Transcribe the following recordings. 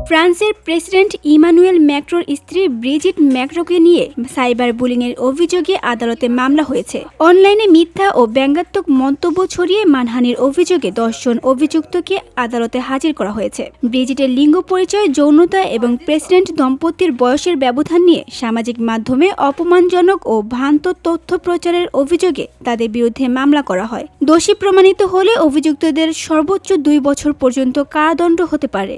ফ্রান্সের president Emmanuel ম্যাক্রোর স্ত্রী Brigitte ম্যাক্রোকে নিয়ে সাইবার বুলিংয়ের অভিযোগে আদালতে মামলা হয়েছে। অনলাইনে মিথ্যা ও ব্যঙ্গাত্মক মন্তব্য ছড়িয়ে মানহানির অভিযোগে 10 জন অভিযুক্তকে আদালতে হাজির করা হয়েছে। ব্রিজিটের লিঙ্গ পরিচয়, যৌনতা এবং প্রেসিডেন্ট দম্পতির বয়সের ব্যবধান নিয়ে সামাজিক মাধ্যমে অপমানজনক ও ভ্রান্ত তথ্য প্রচারের অভিযোগে তাদের বিরুদ্ধে মামলা করা হয়। দোষী প্রমাণিত হলে অভিযুক্তদের সর্বোচ্চ 2 বছর পর্যন্ত কারাদণ্ড হতে পারে।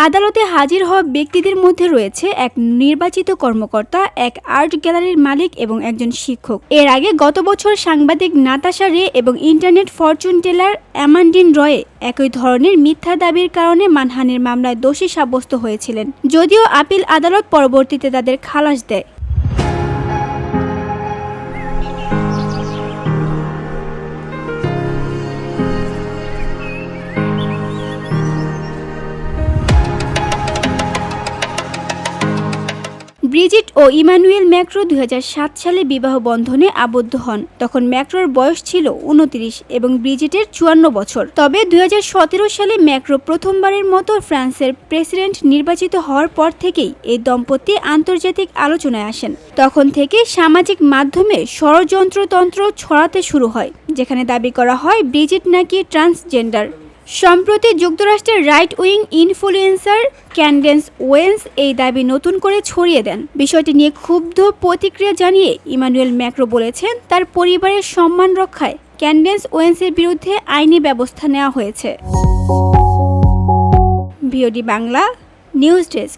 আদালতে হাজির হওয়া ব্যক্তিদের মধ্যে রয়েছে এক নির্বাচিত কর্মকর্তা, এক আর্ট গ্যালারির মালিক এবং একজন শিক্ষক। এর আগে গত বছর সাংবাদিক নাতাশা রে এবং ইন্টারনেট ফরচুন টেলার অ্যামান্ডিন রয়ে একই ধরনের মিথ্যা দাবির কারণে মানহানির মামলায় দোষী সাব্যস্ত হয়েছিলেন, যদিও আপিল আদালত পরবর্তীতে তাদের খালাস দেয়। ব্রিজিট ও ইমানুয়েল ম্যাক্রো 2007 সালে বিবাহ বন্ধনে আবদ্ধ হন। তখন ম্যাক্রোর বয়স ছিল 29 এবং ব্রিজিটের 54 বছর। তবে 2017 সালে ম্যাক্রো প্রথমবারের মতো ফ্রান্সের প্রেসিডেন্ট নির্বাচিত হওয়ার পর থেকেই এই দম্পতি আন্তর্জাতিক আলোচনায় আসেন। তখন থেকে সামাজিক মাধ্যমে ষড়যন্ত্রতন্ত্র ছড়াতে শুরু হয়, যেখানে দাবি করা হয় ব্রিজিট নাকি ট্রান্সজেন্ডার। সম্প্রতি যুক্তরাষ্ট্রের রাইট উইং ইনফ্লুয়েন্সার ক্যান্ডেন্স ওয়েন্স এই দাবি নতুন করে ছড়িয়ে দেন। বিষয়টি নিয়ে ক্ষুব্ধ প্রতিক্রিয়া জানিয়ে ইমানুয়েল ম্যাক্রো বলেছেন, তার পরিবারের সম্মান রক্ষায় ক্যান্ডেন্স ওয়েন্সের বিরুদ্ধে আইনি ব্যবস্থা নেওয়া হয়েছে। VOD Bangla news desk.